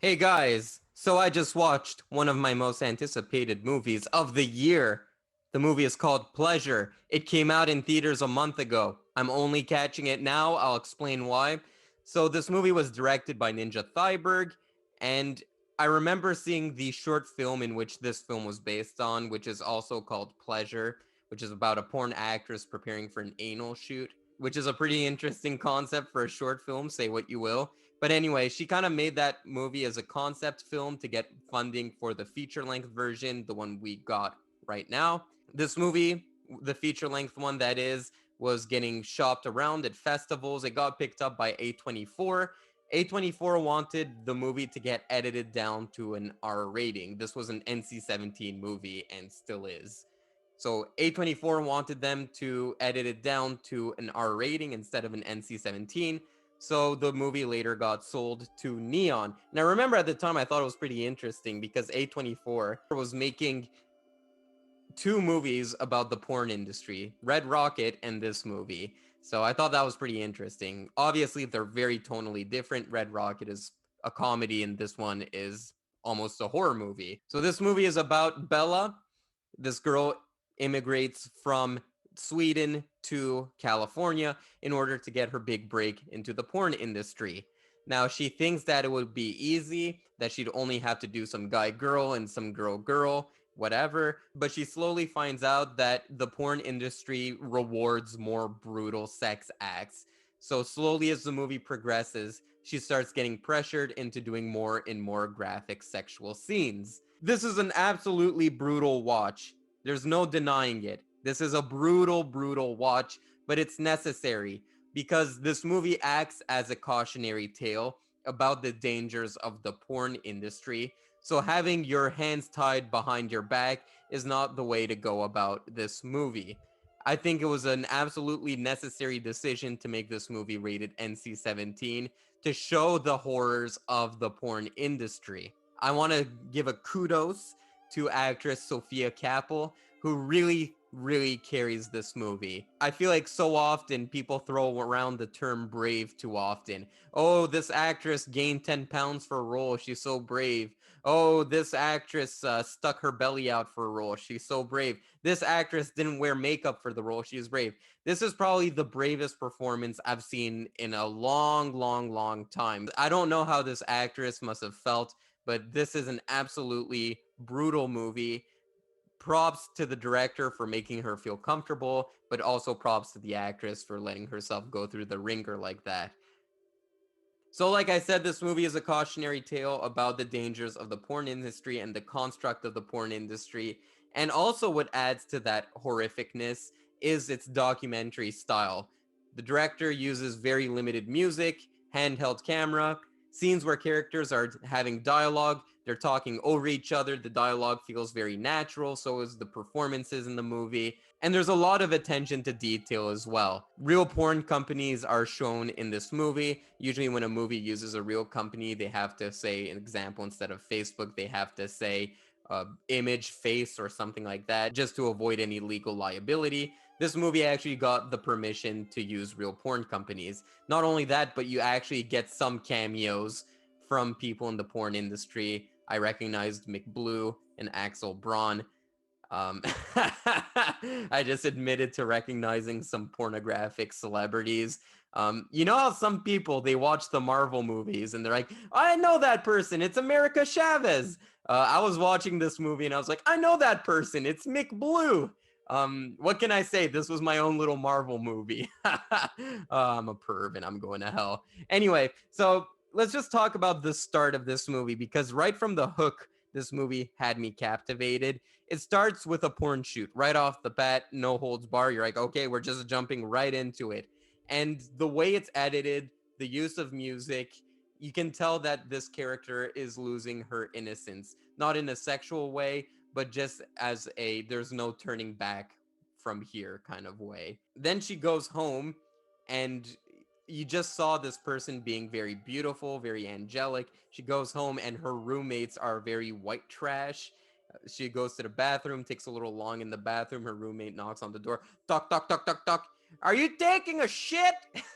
Hey guys, so I just watched one of my most anticipated movies of the year. The movie is called Pleasure. It came out in theaters a month ago. I'm only catching it now. I'll explain why. So this movie was directed by Ninja Thyberg, and I remember seeing the short film in which this film was based on, which is also called Pleasure, which is about a porn actress preparing for an anal shoot, which is a pretty interesting concept for a short film, say what you will. But anyway, she kind of made that movie as a concept film to get funding for the feature length version, the one we got right now. This movie, the feature length one that is, was getting shopped around at festivals. It got picked up by A24. A24 wanted the movie to get edited down to an R rating. This was an NC-17 movie and still is. So A24 wanted them to edit it down to an R rating instead of an NC-17. So the movie later got sold to Neon. And I remember at the time I thought it was pretty interesting because A24 was making two movies about the porn industry, Red Rocket and this movie. So I thought that was pretty interesting. Obviously, they're very tonally different. Red Rocket is a comedy, and this one is almost a horror movie. So this movie is about Bella. This girl immigrates from Sweden to California in order to get her big break into the porn industry. Now, she thinks that it would be easy, that she'd only have to do some guy girl and some girl girl, whatever, but she slowly finds out that the porn industry rewards more brutal sex acts. So, slowly as the movie progresses, she starts getting pressured into doing more and more graphic sexual scenes. This is an absolutely brutal watch. There's no denying it. This is a brutal, brutal watch, but it's necessary because this movie acts as a cautionary tale about the dangers of the porn industry. So having your hands tied behind your back is not the way to go about this movie. I think it was an absolutely necessary decision to make this movie rated NC-17 to show the horrors of the porn industry. I want to give a kudos to actress Sophia Kappel, who really carries this movie. I feel like so often people throw around the term brave too often. Oh, this actress gained 10 pounds for a role. She's so brave. Oh, this actress stuck her belly out for a role. She's so brave. This actress didn't wear makeup for the role. She's brave. This is probably the bravest performance I've seen in a long time. I don't know how this actress must have felt, but this is an absolutely brutal movie. Props to the director for making her feel comfortable, but also props to the actress for letting herself go through the ringer like that. So, like I said, this movie is a cautionary tale about the dangers of the porn industry and the construct of the porn industry. And also, what adds to that horrificness is its documentary style. The director uses very limited music, handheld camera, scenes where characters are having dialogue, they're talking over each other, the dialogue feels very natural, so is the performances in the movie. And there's a lot of attention to detail as well. Real porn companies are shown in this movie. Usually when a movie uses a real company, they have to say an example instead of Facebook, they have to say image, face, or something like that, just to avoid any legal liability. This movie actually got the permission to use real porn companies. Not only that, but you actually get some cameos from people in the porn industry. I recognized McBlue and Axel Braun. Um, I just admitted to recognizing some pornographic celebrities. You know how some people, they watch the Marvel movies and they're like, I know that person, it's America Chavez. I was watching this movie and I was like, I know that person, it's Mick Blue. What can I say? This was my own little Marvel movie. I'm a perv and I'm going to hell. Anyway, so let's just talk about the start of this movie because right from the hook, this movie had me captivated. It starts with a porn shoot right off the bat, no holds bar. You're like, okay, we're just jumping right into it. And the way it's edited, the use of music, you can tell that this character is losing her innocence, not in a sexual way, but just as a there's no turning back from here kind of way. Then she goes home and you just saw this person being very beautiful, very angelic. She goes home and her roommates are very white trash. She goes to the bathroom, takes a little long in the bathroom. Her roommate knocks on the door. Tock, tock, tock, tock, tock. Are you taking a shit?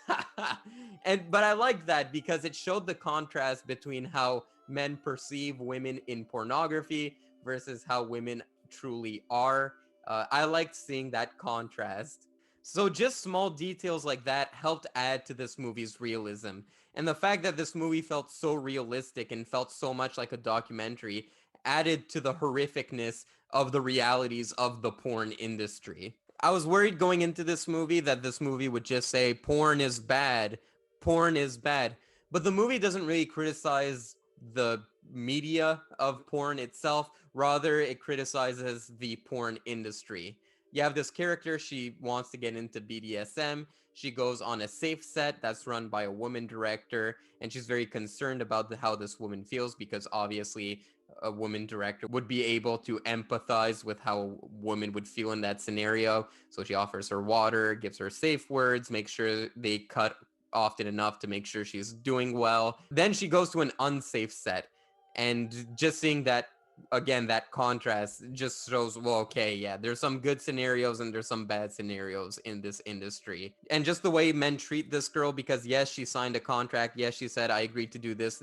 But I like that because it showed the contrast between how men perceive women in pornography versus how women truly are. I liked seeing that contrast. So just small details like that helped add to this movie's realism. And the fact that this movie felt so realistic and felt so much like a documentary added to the horrificness of the realities of the porn industry. I was worried going into this movie that this movie would just say porn is bad, porn is bad. But the movie doesn't really criticize the media of porn itself, rather it criticizes the porn industry. You have this character, she wants to get into BDSM. She goes on a safe set that's run by a woman director, and she's very concerned about how this woman feels because obviously a woman director would be able to empathize with how a woman would feel in that scenario. So she offers her water, gives her safe words, makes sure they cut often enough to make sure she's doing well. Then she goes to an unsafe set, and just seeing that again, that contrast just shows, well, okay, yeah, there's some good scenarios and there's some bad scenarios in this industry. And just the way men treat this girl, because yes, she signed a contract, yes, she said I agreed to do this,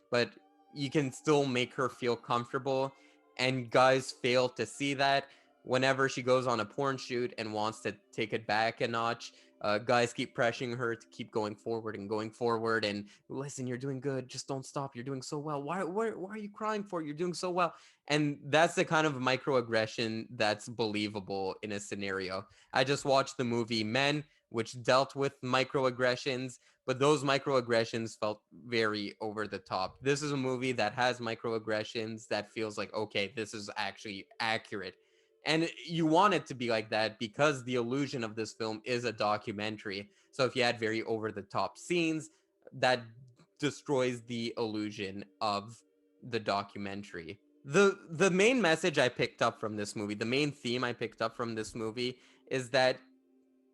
but you can still make her feel comfortable, and guys fail to see that. Whenever she goes on a porn shoot and wants to take it back a notch, guys keep pressuring her to keep going forward and going forward. And listen, you're doing good. Just don't stop. You're doing so well. Why are you crying for? You're doing so well. And that's the kind of microaggression that's believable in a scenario. I just watched the movie Men, which dealt with microaggressions, but those microaggressions felt very over the top. This is a movie that has microaggressions that feels like, okay, this is actually accurate. And you want it to be like that because the illusion of this film is a documentary. So if you add very over the top scenes, that destroys the illusion of the documentary. The main message I picked up from this movie, the main theme I picked up from this movie is that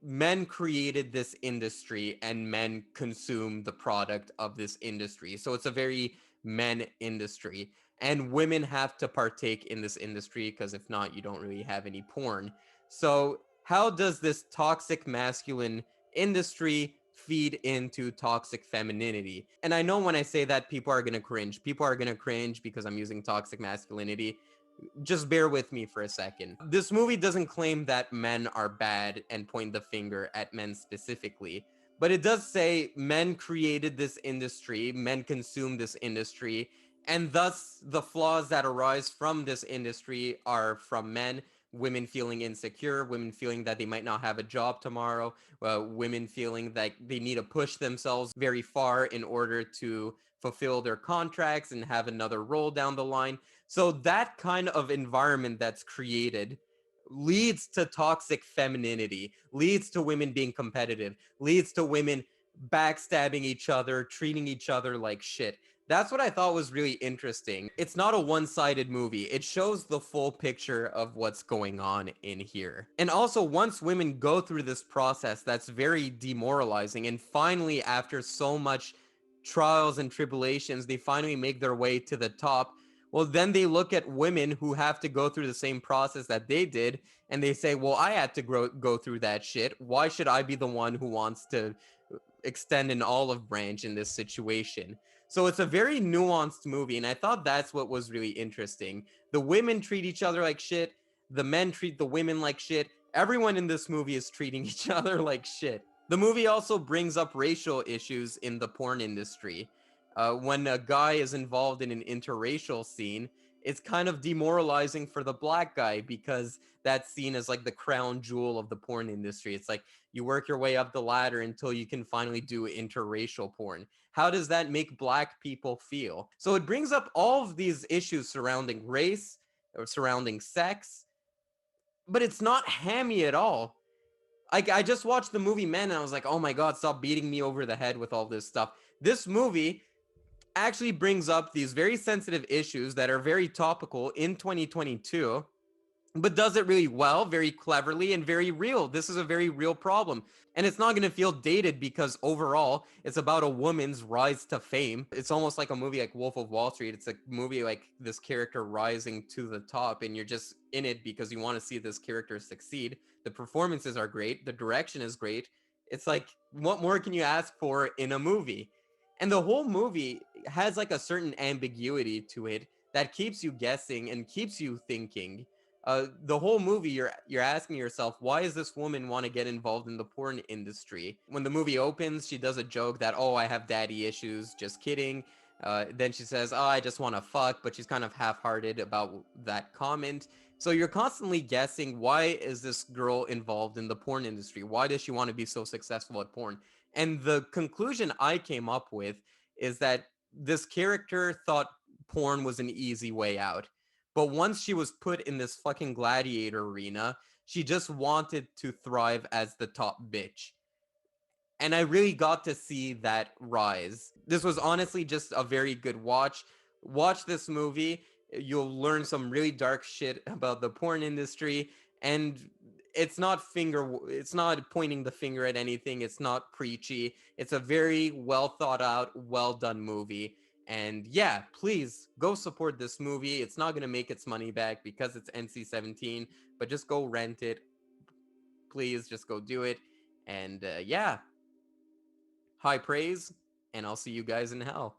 men created this industry and men consume the product of this industry. So it's a very men industry. And women have to partake in this industry because if not, you don't really have any porn. So, how does this toxic masculine industry feed into toxic femininity? And I know when I say that, people are going to cringe. People are going to cringe because I'm using toxic masculinity. Just bear with me for a second. This movie doesn't claim that men are bad and point the finger at men specifically, but it does say men created this industry, men consume this industry, and thus the flaws that arise from this industry are from men. Women feeling insecure, women feeling that they might not have a job tomorrow, women feeling that they need to push themselves very far in order to fulfill their contracts and have another role down the line. So that kind of environment that's created leads to toxic femininity, leads to women being competitive, leads to women backstabbing each other, treating each other like shit. That's what I thought was really interesting. It's not a one-sided movie. It shows the full picture of what's going on in here. And also, once women go through this process that's very demoralizing, and finally, after so much trials and tribulations, they finally make their way to the top. Well, then they look at women who have to go through the same process that they did, and they say, well, I had to go through that shit. Why should I be the one who wants to extend an olive branch in this situation? So it's a very nuanced movie, and I thought that's what was really interesting. The women treat each other like shit, the men treat the women like shit. Everyone in this movie is treating each other like shit. The movie also brings up racial issues in the porn industry. When a guy is involved in an interracial scene, it's kind of demoralizing for the black guy because that's seen as like the crown jewel of the porn industry. It's like you work your way up the ladder until you can finally do interracial porn. How does that make black people feel? So it brings up all of these issues surrounding race or surrounding sex, but it's not hammy at all. I just watched the movie Men and I was like, oh my god, stop beating me over the head with all this stuff. This movie actually brings up these very sensitive issues that are very topical in 2022, but does it really well, very cleverly, and very real. This is a very real problem. And it's not going to feel dated because overall, it's about a woman's rise to fame. It's almost like a movie like Wolf of Wall Street. It's a movie like this character rising to the top, and you're just in it because you want to see this character succeed. The performances are great, the direction is great. It's like, what more can you ask for in a movie? And the whole movie has like a certain ambiguity to it that keeps you guessing and keeps you thinking. The whole movie, you're asking yourself, why does this woman want to get involved in the porn industry? When the movie opens, she does a joke that, oh, I have daddy issues. Just kidding. Then she says, oh, I just want to fuck, but she's kind of half-hearted about that comment. So you're constantly guessing, why is this girl involved in the porn industry? Why does she want to be so successful at porn? And the conclusion I came up with is that this character thought porn was an easy way out. But once she was put in this fucking gladiator arena, she just wanted to thrive as the top bitch. And I really got to see that rise. This was honestly just a very good watch. Watch this movie. You'll learn some really dark shit about the porn industry, and it's not pointing the finger at anything. It's not preachy. It's a very well thought out, well done movie. And yeah, please go support this movie. It's not going to make its money back because it's NC-17, but just go rent it. Please just go do it. And yeah, high praise, and I'll see you guys in hell.